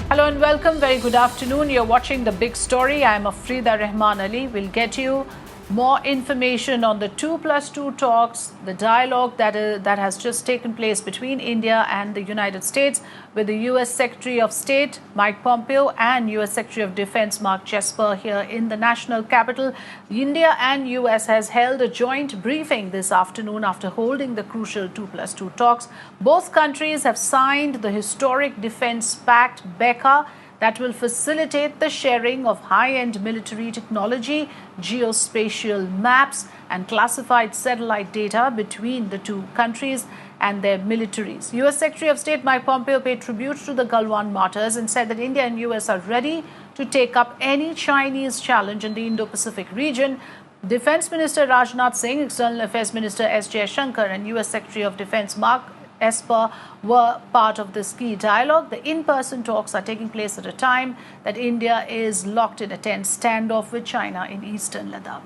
Hello and welcome. Very good afternoon. You're watching The Big Story. I'm Afrida Rahman Ali. We'll get you more information on the 2+2 talks, the dialogue that has just taken place between India and the United States with the U.S. Secretary of State Mike Pompeo and U.S. Secretary of Defence Mark Esper here in the national capital. India and U.S. has held a joint briefing this afternoon after holding the crucial 2+2 talks. Both countries have signed the historic Defence Pact, Beca, that will facilitate the sharing of high-end military technology, geospatial maps, and classified satellite data between the two countries and their militaries. U.S. Secretary of State Mike Pompeo paid tribute to the Galwan martyrs and said that India and U.S. are ready to take up any Chinese challenge in the Indo-Pacific region. Defense Minister Rajnath Singh, External Affairs Minister S. Jaishankar, and U.S. Secretary of Defense Mark Esper were part of this key dialogue. The in-person talks are taking place at a time that India is locked in a tense standoff with China in Eastern Ladakh.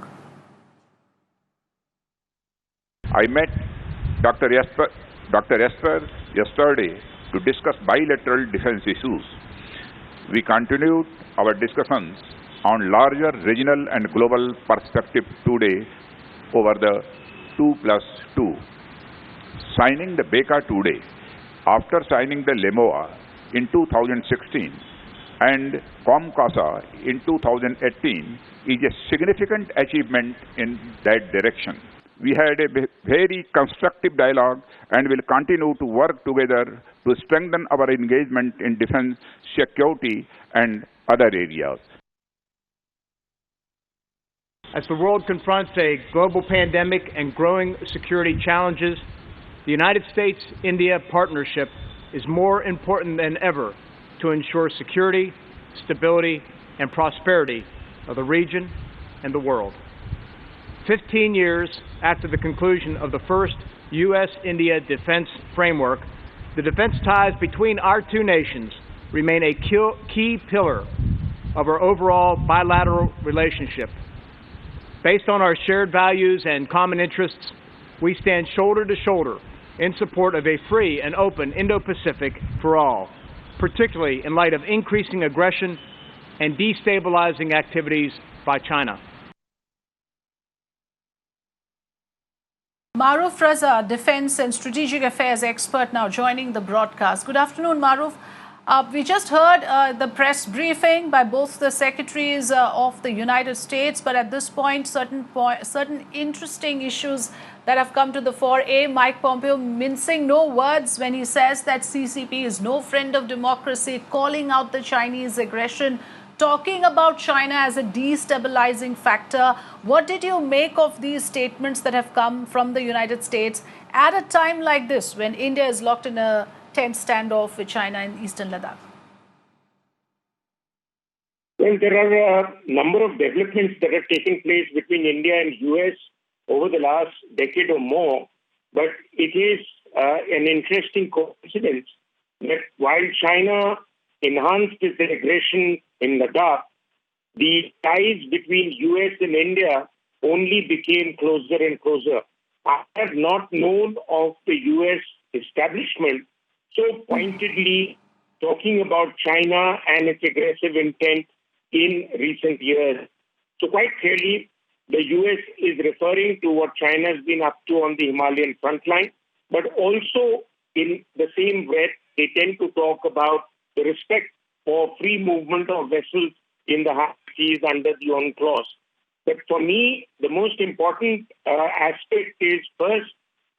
I met Dr. Esper yesterday to discuss bilateral defense issues. We continued our discussions on larger regional and global perspective today over the 2+2. Signing the Beca today, after signing the LEMOA in 2016 and COMCASA in 2018, is a significant achievement in that direction. We had a very constructive dialogue and will continue to work together to strengthen our engagement in defense, security, and other areas. As the world confronts a global pandemic and growing security challenges, the United States-India partnership is more important than ever to ensure security, stability, and prosperity of the region and the world. 15 years after the conclusion of the first U.S.-India defense framework, the defense ties between our two nations remain a key pillar of our overall bilateral relationship. Based on our shared values and common interests, we stand shoulder to shoulder in support of a free and open Indo-Pacific for all, particularly in light of increasing aggression and destabilizing activities by China. Maruf Raza, Defense and Strategic Affairs expert, now joining the broadcast. Good afternoon, Maruf. We just heard the press briefing by both the secretaries of the United States, but at this point, certain interesting issues that have come to the fore. Mike Pompeo mincing no words when he says that CCP is no friend of democracy, calling out the Chinese aggression, talking about China as a destabilizing factor. What did you make of these statements that have come from the United States at a time like this when India is locked in a tense standoff with China in Eastern Ladakh? Well, there are a number of developments that have taken place between India and U.S. over the last decade or more, but it is an interesting coincidence that while China enhanced its aggression in Ladakh, the ties between U.S. and India only became closer and closer. I have not known of the U.S. establishment so pointedly talking about China and its aggressive intent in recent years. So quite clearly, the U.S. is referring to what China has been up to on the Himalayan front line, but also in the same breath, they tend to talk about the respect for free movement of vessels in the high seas under the UNCLOS. But for me, the most important aspect is first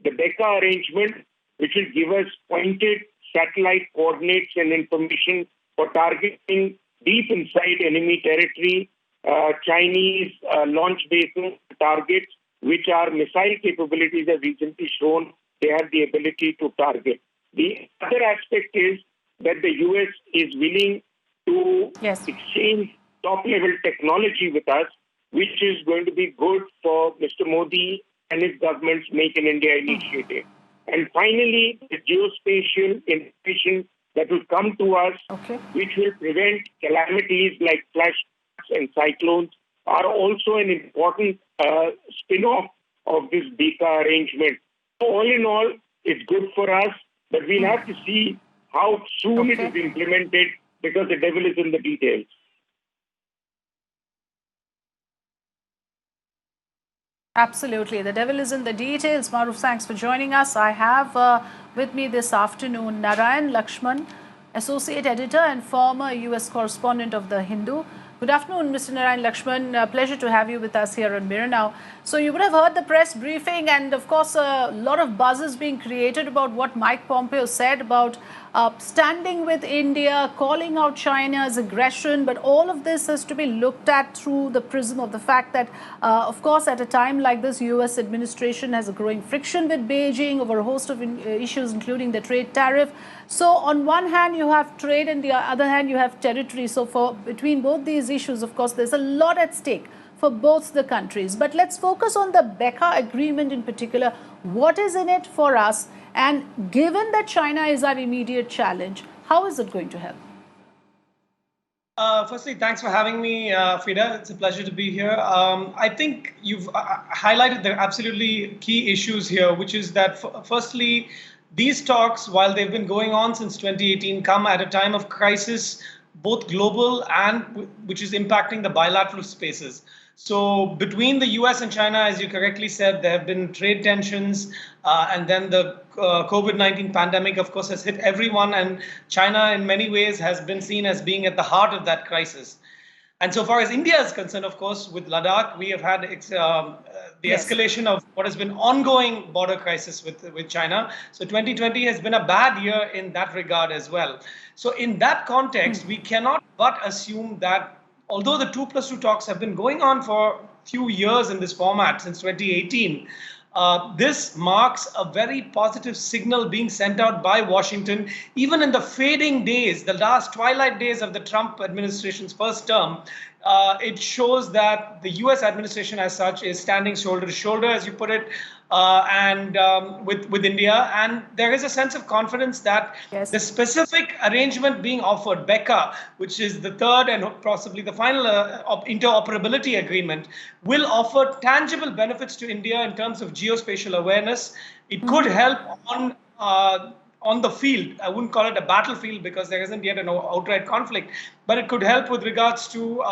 the Beca arrangement, which will give us pointed satellite coordinates and information for targeting deep inside enemy territory, Chinese launch bases targets, which are missile capabilities have recently shown they have the ability to target. The other aspect is that the U.S. is willing to exchange top-level technology with us, which is going to be good for Mr. Modi and his government's Make in India initiative. And finally, the geospatial information that will come to us, which will prevent calamities like flash and cyclones, are also an important spin-off of this Beca arrangement. So all in all, it's good for us, but we'll have to see how soon it is implemented because the devil is in the details. Absolutely. The devil is in the details. Maruf, thanks for joining us. I have with me this afternoon Narayan Lakshman, Associate Editor and former U.S. correspondent of The Hindu. Good afternoon, Mr. Narayan Lakshman. Pleasure to have you with us here on Mirror Now. So you would have heard the press briefing, and of course a lot of buzz is being created about what Mike Pompeo said about standing with India, calling out China's aggression, but all of this has to be looked at through the prism of the fact that, of course, at a time like this, U.S. administration has a growing friction with Beijing over a host of issues, including the trade tariff. So on one hand, you have trade, and the other hand, you have territory. So between both these issues, of course, there's a lot at stake for both the countries. But let's focus on the Beca agreement in particular. What is in it for us? And given that China is our immediate challenge, how is it going to help? Firstly, thanks for having me, Frida. It's a pleasure to be here. I think you've highlighted the absolutely key issues here, which is that, firstly, these talks, while they've been going on since 2018, come at a time of crisis, both global and which is impacting the bilateral spaces. So between the US and China, as you correctly said, there have been trade tensions, and then the COVID-19 pandemic, of course, has hit everyone, and China in many ways has been seen as being at the heart of that crisis. And so far as India is concerned, of course, with Ladakh, we have had the escalation of what has been ongoing border crisis with China. So 2020 has been a bad year in that regard as well. So in that context, we cannot but assume that although the 2+2 talks have been going on for a few years in this format since 2018, this marks a very positive signal being sent out by Washington, even in the fading days, the last twilight days of the Trump administration's first term. It shows that the US administration as such is standing shoulder to shoulder, as you put it, with India. And there is a sense of confidence that the specific arrangement being offered, Beca, which is the third and possibly the final interoperability agreement, will offer tangible benefits to India in terms of geospatial awareness. It could help on the field. I wouldn't call it a battlefield because there isn't yet an outright conflict, but it could help with regards to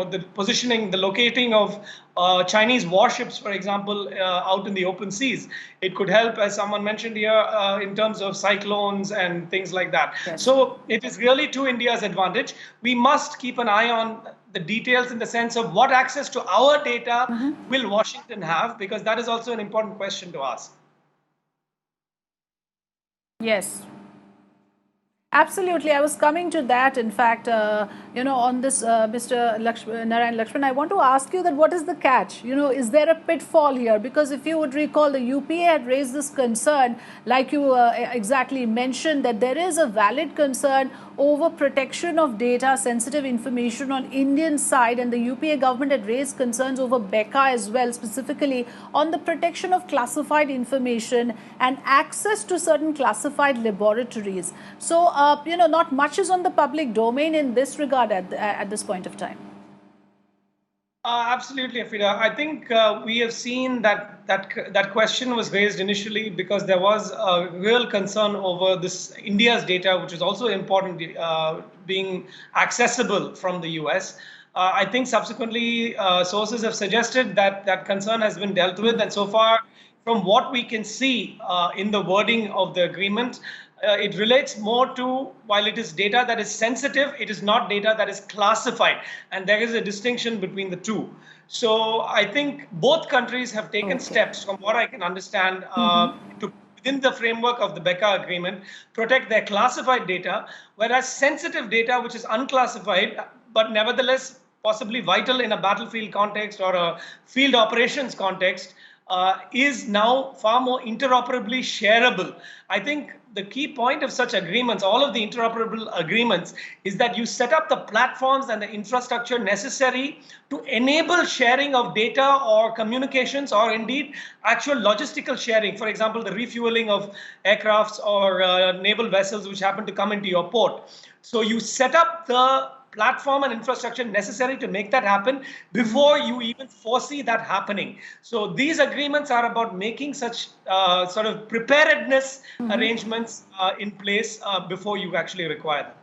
the positioning, the locating of Chinese warships, for example, out in the open seas. It could help, as someone mentioned here, in terms of cyclones and things like that. So it is really to India's advantage. We must keep an eye on the details in the sense of what access to our data will Washington have, because that is also an important question to ask. Yes, absolutely. I was coming to that. In fact, on this, Mr. Narayan Lakshman, I want to ask you that what is the catch? Is there a pitfall here? Because if you would recall, the UPA had raised this concern, like you exactly mentioned, that there is a valid concern over protection of data, sensitive information on Indian side, and the UPA government had raised concerns over Beca as well, specifically on the protection of classified information and access to certain classified laboratories. So, not much is on the public domain in this regard at this point of time. Absolutely, Afida. I think we have seen that question was raised initially because there was a real concern over this India's data, which is also important, being accessible from the US. I think subsequently sources have suggested that that concern has been dealt with, and so far, from what we can see in the wording of the agreement, it relates more to, while it is data that is sensitive, it is not data that is classified. And there is a distinction between the two. So I think both countries have taken steps, from what I can understand, to, within the framework of the Beca agreement, protect their classified data, whereas sensitive data, which is unclassified, but nevertheless possibly vital in a battlefield context or a field operations context, is now far more interoperably shareable. I think the key point of such agreements, all of the interoperable agreements, is that you set up the platforms and the infrastructure necessary to enable sharing of data or communications, or indeed actual logistical sharing. For example, the refueling of aircrafts or naval vessels which happen to come into your port. So you set up the platform and infrastructure necessary to make that happen before you even foresee that happening. So these agreements are about making such sort of preparedness arrangements in place before you actually require them.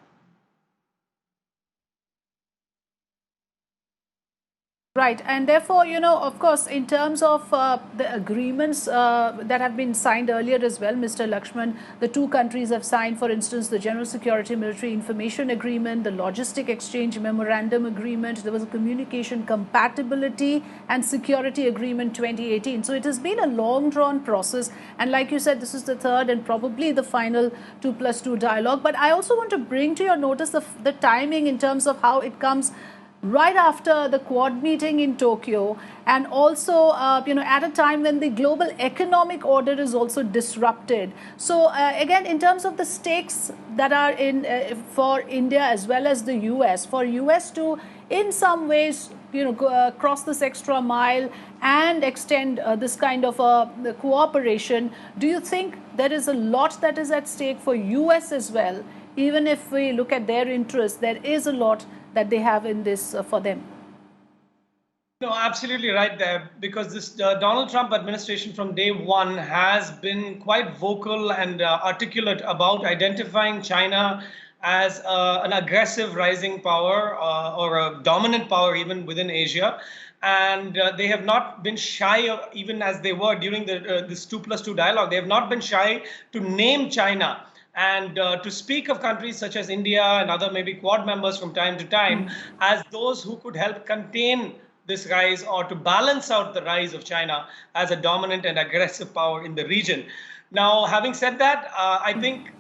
Right, and therefore, of course, in terms of the agreements that have been signed earlier as well, Mr. Lakshman, the two countries have signed, for instance, the General Security Military Information Agreement, the Logistic Exchange Memorandum Agreement, there was a Communication Compatibility and Security Agreement 2018. So it has been a long drawn process, and like you said, this is the third and probably the final 2+2 dialogue. But I also want to bring to your notice the timing in terms of how it comes right after the Quad meeting in Tokyo, and also at a time when the global economic order is also disrupted. So again, in terms of the stakes that are in for India as well as the US, for US to in some ways cross this extra mile and extend this kind of cooperation, do you think there is a lot that is at stake for US as well? Even if we look at their interests, there is a lot that they have in this for them. No, absolutely right there, because this Donald Trump administration from day one has been quite vocal and articulate about identifying China as an aggressive rising power or a dominant power even within Asia. And they have not been shy, even as they were during this 2+2 dialogue, they have not been shy to name China and to speak of countries such as India and other maybe Quad members from time to time as those who could help contain this rise or to balance out the rise of China as a dominant and aggressive power in the region. Now, having said that, I think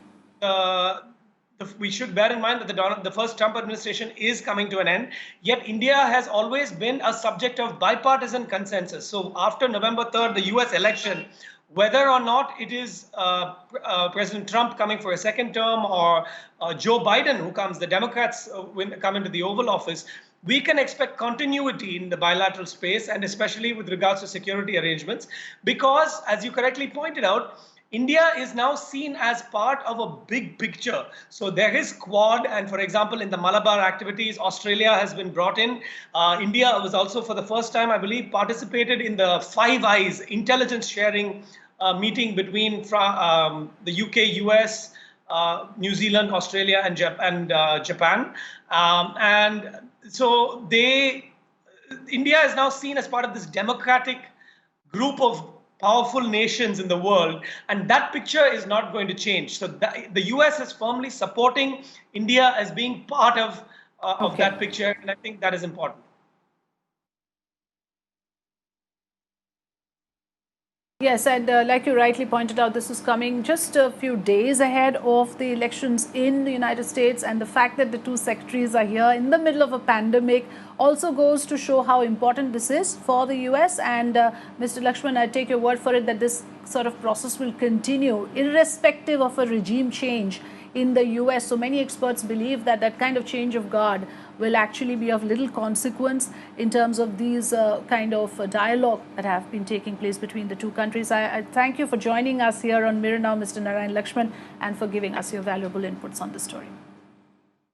we should bear in mind that the first Trump administration is coming to an end, yet India has always been a subject of bipartisan consensus. So after November 3rd, the US election, whether or not it is President Trump coming for a second term or Joe Biden who comes, the Democrats come into the Oval Office, we can expect continuity in the bilateral space, and especially with regards to security arrangements, because as you correctly pointed out, India is now seen as part of a big picture. So there is Quad, and for example, in the Malabar activities, Australia has been brought in. India was also for the first time, I believe, participated in the Five Eyes intelligence sharing meeting between the UK, US, New Zealand, Australia, and Japan. And so India is now seen as part of this democratic group of powerful nations in the world, and that picture is not going to change. So the US is firmly supporting India as being part of that picture, and I think that is important. Yes, and like you rightly pointed out, this is coming just a few days ahead of the elections in the United States, and the fact that the two secretaries are here in the middle of a pandemic also goes to show how important this is for the US. And Mr. Lakshman, I take your word for it that this sort of process will continue irrespective of a regime change in the US. So many experts believe that that kind of change of guard will actually be of little consequence in terms of these kind of dialogue that have been taking place between the two countries. I thank you for joining us here on Mirror Now, Mr. Narayan Lakshman, and for giving us your valuable inputs on the story.